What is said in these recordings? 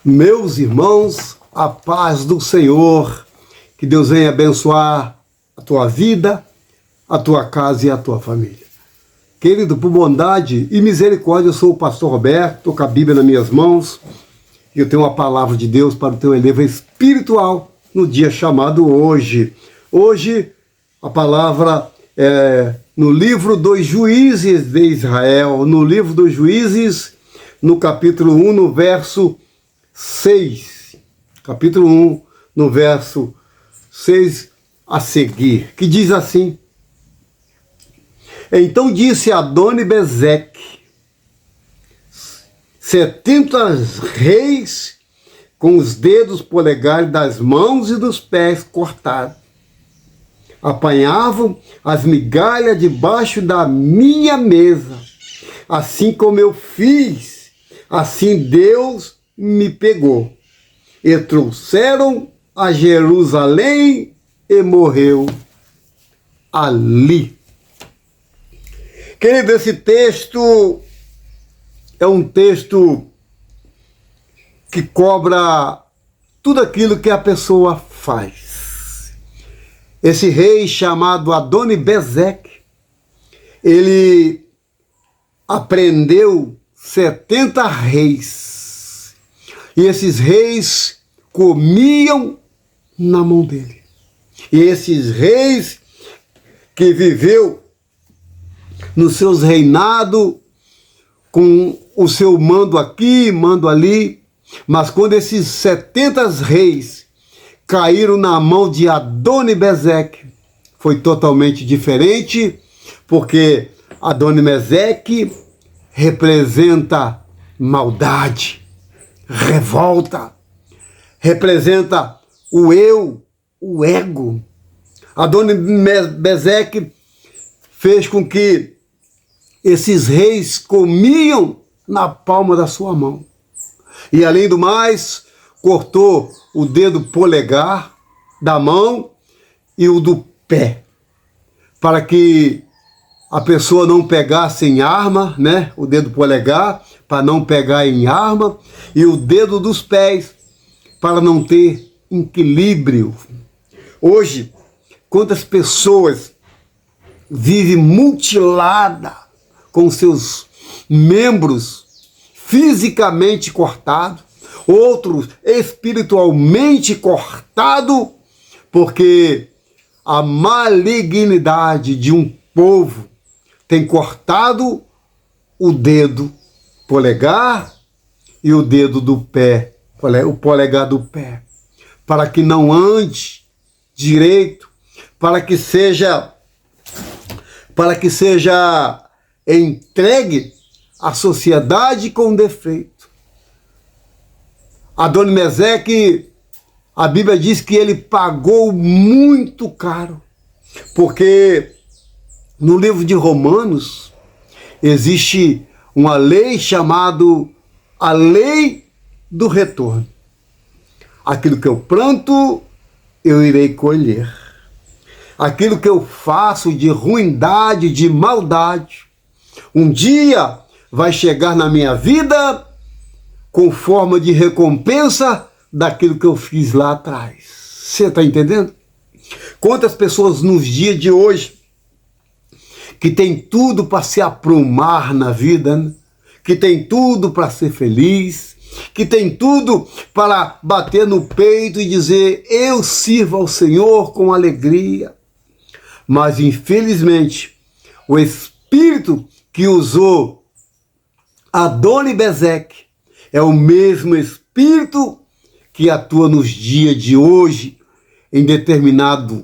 Meus irmãos, a paz do Senhor, que Deus venha abençoar a tua vida, a tua casa e a tua família. Querido, por bondade e misericórdia, eu sou o pastor Roberto, estou com a Bíblia nas minhas mãos e eu tenho uma palavra de Deus para o teu elevo espiritual no dia chamado hoje. Hoje, a palavra é no livro dos Juízes de Israel, no livro dos Juízes, no capítulo 1, no verso 6, capítulo 1, no verso 6 a seguir, que diz assim: Então disse Adoni-Bezeque, 70 reis com os dedos polegares das mãos e dos pés cortados, apanhavam as migalhas debaixo da minha mesa, assim como eu fiz, assim Deus me pegou, e trouxeram a Jerusalém e morreu ali. Querido, esse texto é um texto que cobra tudo aquilo que a pessoa faz. Esse rei chamado Adoni-Bezeque, ele aprendeu 70 reis. E esses reis comiam na mão dele. E esses reis que viveu nos seus reinados, com o seu mando aqui, mando ali, mas quando esses 70 reis caíram na mão de Adoni-Bezeque, foi totalmente diferente, porque Adoni-Bezeque representa maldade, revolta, representa o eu, o ego. Adoni-Bezeque fez com que esses reis comiam na palma da sua mão. E além do mais, cortou o dedo polegar da mão e o do pé, para que a pessoa não pegasse em arma, né? O dedo polegar para não pegar em arma e o dedo dos pés para não ter equilíbrio. Hoje, quantas pessoas vivem mutiladas com seus membros fisicamente cortados, outros espiritualmente cortados, porque a malignidade de um povo tem cortado o dedo polegar e o dedo do pé, o polegar do pé, para que não ande direito, para que seja entregue à sociedade com defeito. Adoni-Bezeque, a Bíblia diz que ele pagou muito caro, porque no livro de Romanos existe uma lei chamada a lei do retorno. Aquilo que eu planto, eu irei colher. Aquilo que eu faço de ruindade, de maldade, um dia vai chegar na minha vida com forma de recompensa daquilo que eu fiz lá atrás. Você está entendendo? Quantas pessoas nos dias de hoje que tem tudo para se aprumar na vida, né? Que tem tudo para ser feliz, que tem tudo para bater no peito e dizer: eu sirvo ao Senhor com alegria. Mas, infelizmente, o espírito que usou Adoni-Bezeque é o mesmo espírito que atua nos dias de hoje em determinados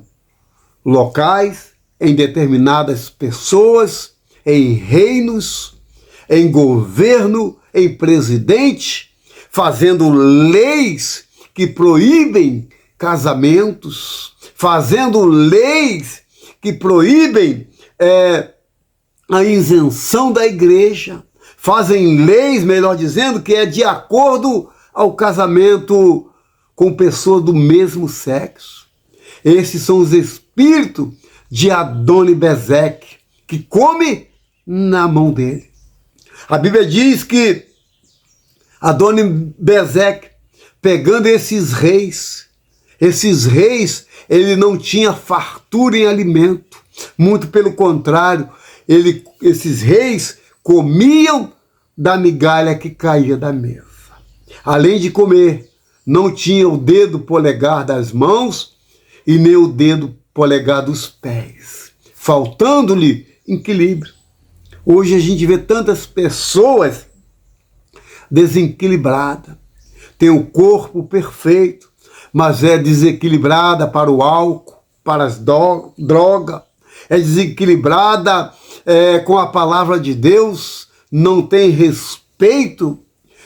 locais, em determinadas pessoas, em reinos, em governo, em presidente, fazendo leis que proíbem casamentos, fazendo leis que proíbem a isenção da igreja, fazem leis, melhor dizendo, que é de acordo ao casamento com pessoas do mesmo sexo. Esses são os espíritos de Adoni-Bezeque, que come na mão dele. A Bíblia diz que Adoni-Bezeque pegando esses reis. Esses reis, ele não tinha fartura em alimento. Muito pelo contrário, esses reis comiam da migalha que caía da mesa. Além de comer, não tinha o dedo polegar das mãos e nem o dedo polegar dos pés, faltando-lhe equilíbrio. Hoje a gente vê tantas pessoas desequilibradas, tem o corpo perfeito, mas é desequilibrada para o álcool, para as drogas, é desequilibrada com a palavra de Deus, não tem respeito.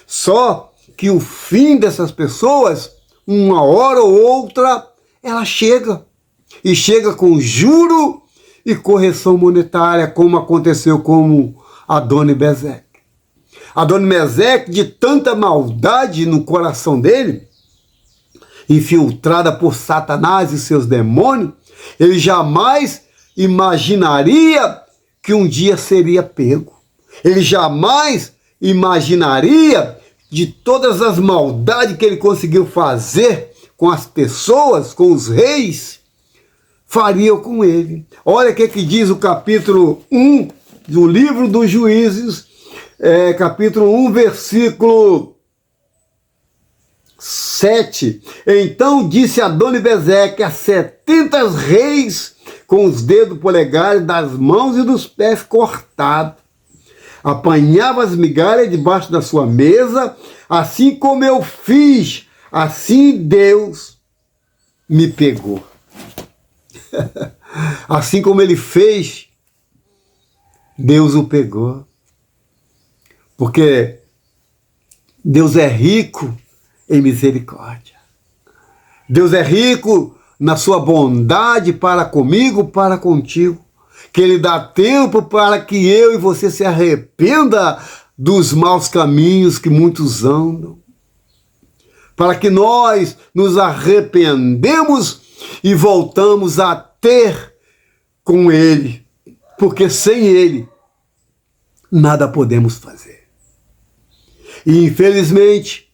Só que o fim dessas pessoas, uma hora ou outra, ela chega. E chega com juro e correção monetária, como aconteceu com Adoni-Bezeque. Adoni-Bezeque, de tanta maldade no coração dele, infiltrada por Satanás e seus demônios, ele jamais imaginaria que um dia seria pego. Ele jamais imaginaria de todas as maldades que ele conseguiu fazer com as pessoas, com os reis, faria com ele. Olha o que diz o capítulo 1 do livro dos Juízes, capítulo 1, versículo 7. Então disse Adoni-Bezeque a 70 reis com os dedos polegares das mãos e dos pés cortados. Apanhava as migalhas debaixo da sua mesa, assim como eu fiz, assim Deus me pegou. Assim como ele fez, Deus o pegou. Porque Deus é rico em misericórdia. Deus é rico na sua bondade para comigo, para contigo. Que Ele dá tempo para que eu e você se arrependa dos maus caminhos que muitos andam. Para que nós nos arrependemos e voltamos a ter com Ele. Porque sem Ele, nada podemos fazer. E infelizmente,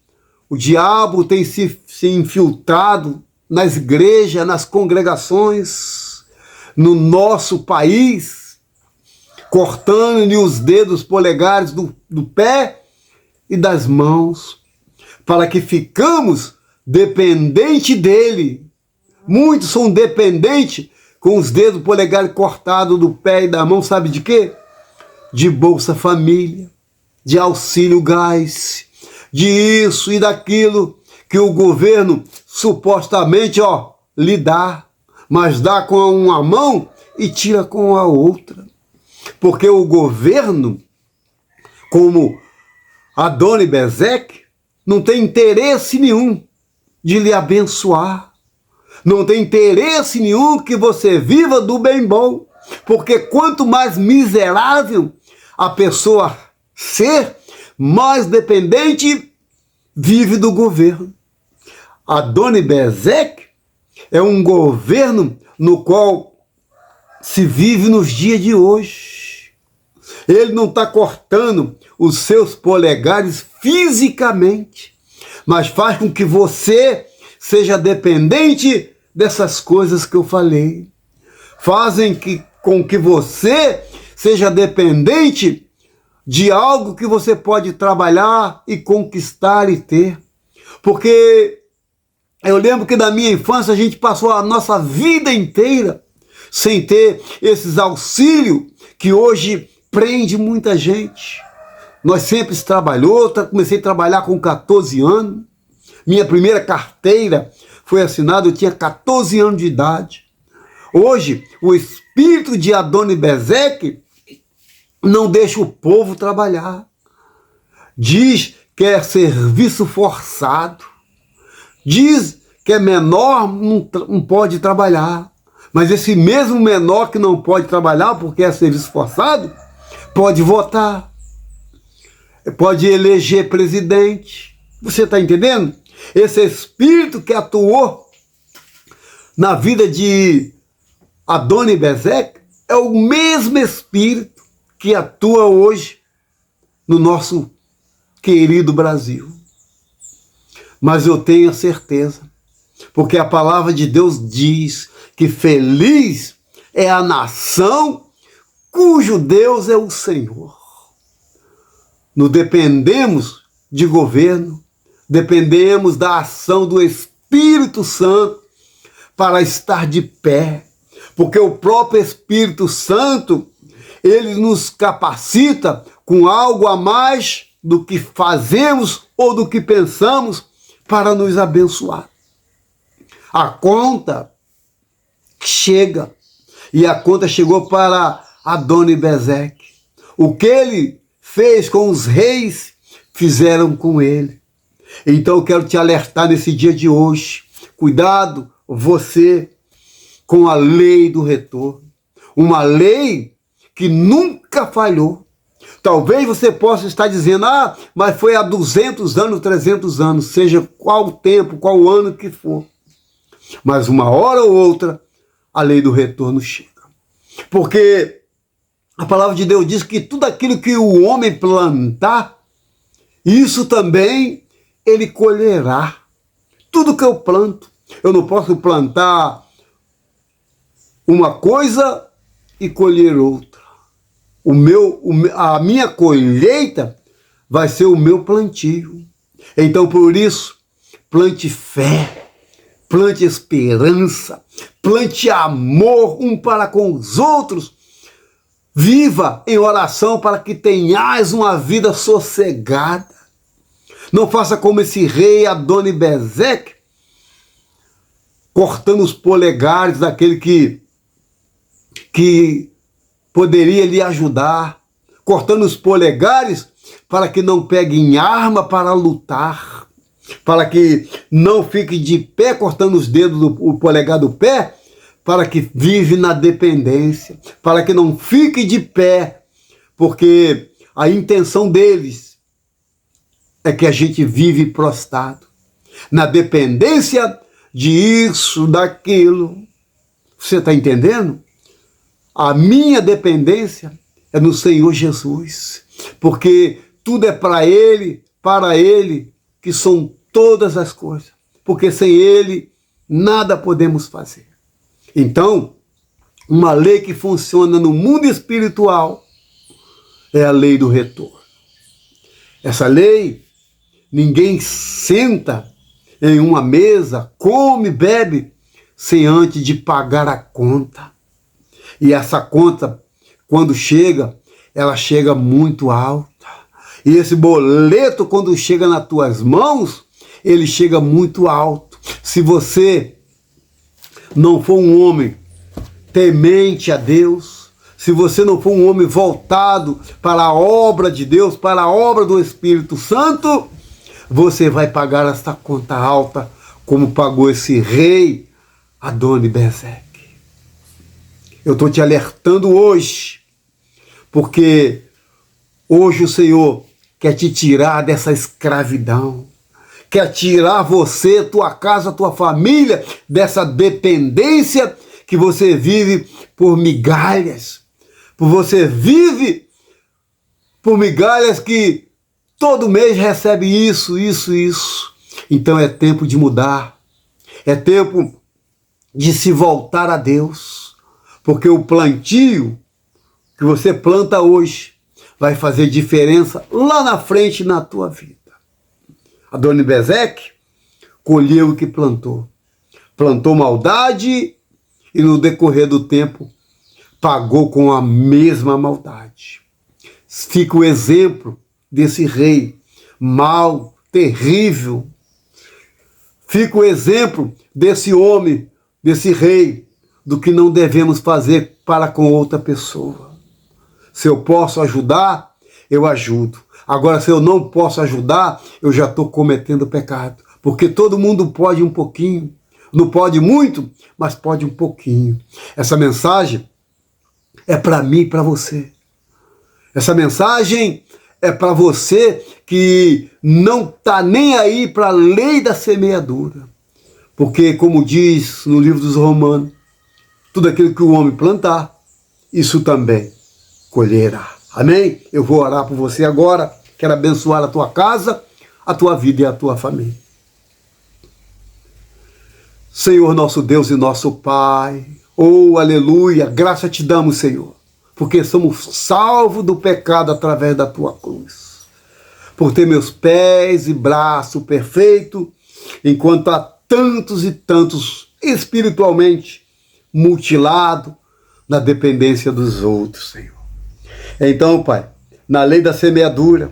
o diabo tem se infiltrado nas igrejas, nas congregações, no nosso país, cortando-lhe os dedos polegares do pé e das mãos, para que ficamos dependentes dele. Muitos são dependentes com os dedos polegares cortados do pé e da mão, sabe de quê? De Bolsa Família, de auxílio gás, de isso e daquilo que o governo supostamente lhe dá, mas dá com uma mão e tira com a outra. Porque o governo, como Adoni-Bezeque, não tem interesse nenhum de lhe abençoar. Não tem interesse nenhum que você viva do bem bom. Porque quanto mais miserável a pessoa ser, mais dependente vive do governo. Adoni-Bezeque é um governo no qual se vive nos dias de hoje. Ele não está cortando os seus polegares fisicamente, mas faz com que você seja dependente dessas coisas que eu falei. Fazem com que você seja dependente de algo que você pode trabalhar e conquistar e ter. Porque eu lembro que na minha infância a gente passou a nossa vida inteira sem ter esses auxílios que hoje prende muita gente. Nós sempre trabalhou, comecei a trabalhar com 14 anos. Minha primeira carteira foi assinada, eu tinha 14 anos de idade. Hoje, o espírito de Adoni-Bezeque não deixa o povo trabalhar. Diz que é serviço forçado. Diz que é menor, não pode trabalhar. Mas esse mesmo menor que não pode trabalhar porque é serviço forçado, pode votar. Pode eleger presidente. Você está entendendo? Esse espírito que atuou na vida de Adoni-Bezeque é o mesmo espírito que atua hoje no nosso querido Brasil. Mas eu tenho a certeza, porque a palavra de Deus diz que feliz é a nação cujo Deus é o Senhor. Não dependemos de governo, dependemos da ação do Espírito Santo para estar de pé, porque o próprio Espírito Santo, ele nos capacita com algo a mais do que fazemos ou do que pensamos para nos abençoar. A conta chega, e a conta chegou para Adoni-Bezeque. O que ele fez com os reis, fizeram com ele. Então eu quero te alertar nesse dia de hoje. Cuidado, você, com a lei do retorno. Uma lei que nunca falhou. Talvez você possa estar dizendo, mas foi há 200 anos, 300 anos, seja qual o tempo, qual o ano que for. Mas uma hora ou outra, a lei do retorno chega. Porque a palavra de Deus diz que tudo aquilo que o homem plantar, isso também ele colherá. Tudo que eu planto, eu não posso plantar uma coisa e colher outra. A minha colheita vai ser o meu plantio. Então, por isso, plante fé, plante esperança, plante amor um para com os outros. Viva em oração para que tenhais uma vida sossegada. Não faça como esse rei Adoni-Bezeque, cortando os polegares daquele que poderia lhe ajudar, cortando os polegares para que não pegue em arma para lutar, para que não fique de pé, cortando os dedos o polegar do pé, para que vive na dependência, para que não fique de pé, porque a intenção deles é que a gente vive prostrado, na dependência disso, daquilo. Você está entendendo? A minha dependência é no Senhor Jesus, porque tudo é para Ele, que são todas as coisas, porque sem Ele nada podemos fazer. Então, uma lei que funciona no mundo espiritual é a lei do retorno. Essa lei, ninguém senta em uma mesa, come, bebe, sem antes de pagar a conta. E essa conta, quando chega, ela chega muito alta. E esse boleto, quando chega nas tuas mãos, ele chega muito alto. Se você não for um homem temente a Deus, se você não for um homem voltado para a obra de Deus, para a obra do Espírito Santo, você vai pagar esta conta alta, como pagou esse rei Adoni-Bezeque. Eu estou te alertando hoje, porque hoje o Senhor quer te tirar dessa escravidão, quer tirar você, tua casa, tua família, dessa dependência que você vive por migalhas. Você vive por migalhas que todo mês recebe isso. Então é tempo de mudar. É tempo de se voltar a Deus. Porque o plantio que você planta hoje vai fazer diferença lá na frente na tua vida. Adoni-Bezeque colheu o que plantou. Plantou maldade e no decorrer do tempo pagou com a mesma maldade. Fica o exemplo desse rei mau, terrível. Fica o exemplo desse homem, desse rei, do que não devemos fazer para com outra pessoa. Se eu posso ajudar, eu ajudo. Agora, se eu não posso ajudar, eu já estou cometendo pecado. Porque todo mundo pode um pouquinho. Não pode muito, mas pode um pouquinho. Essa mensagem é para mim e para você. Essa mensagem é para você que não está nem aí para a lei da semeadura. Porque, como diz no livro dos Romanos, tudo aquilo que o homem plantar, isso também colherá. Amém? Eu vou orar por você agora. Quero abençoar a tua casa, a tua vida e a tua família. Senhor nosso Deus e nosso Pai, oh, aleluia, graça te damos, Senhor, porque somos salvos do pecado através da tua cruz. Por ter meus pés e braço perfeito, enquanto há tantos e tantos espiritualmente mutilados na dependência dos outros, Senhor. Então, Pai, na lei da semeadura,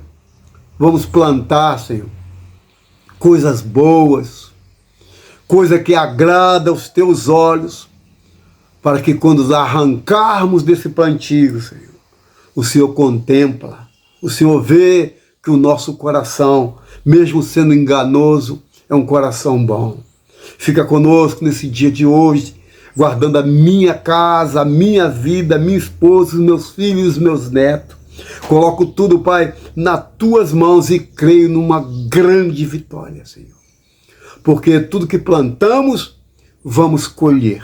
vamos plantar, Senhor, coisas boas, coisa que agrada aos teus olhos, para que quando arrancarmos desse plantio, Senhor, o Senhor contempla, o Senhor vê que o nosso coração, mesmo sendo enganoso, é um coração bom. Fica conosco nesse dia de hoje, guardando a minha casa, a minha vida, a minha esposa, os meus filhos, os meus netos. Coloco tudo, Pai, nas tuas mãos e creio numa grande vitória, Senhor. Porque tudo que plantamos, vamos colher.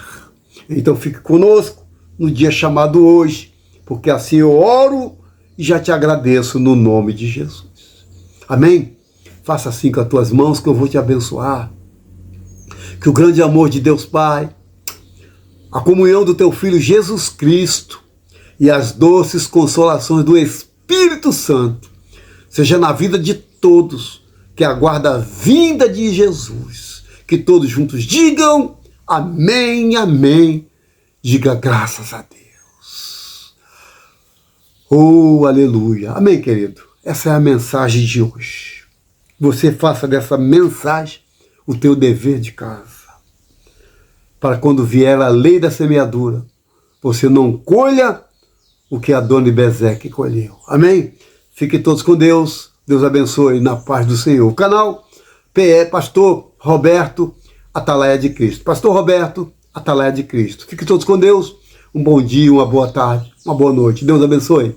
Então fique conosco no dia chamado hoje, porque assim eu oro e já te agradeço no nome de Jesus. Amém? Faça assim com as tuas mãos que eu vou te abençoar. Que o grande amor de Deus Pai, a comunhão do teu Filho Jesus Cristo e as doces consolações do Espírito Santo seja na vida de todos que aguarda a vinda de Jesus. Que todos juntos digam amém, amém. Diga graças a Deus. Oh, aleluia. Amém, querido. Essa é a mensagem de hoje. Você faça dessa mensagem o teu dever de casa. Para quando vier a lei da semeadura, você não colha o que a dona Bezeque colheu. Amém? Fiquem todos com Deus. Deus abençoe na paz do Senhor. O canal PE Pastor Roberto Atalaia de Cristo. Pastor Roberto Atalaia de Cristo. Fiquem todos com Deus. Um bom dia, uma boa tarde, uma boa noite. Deus abençoe.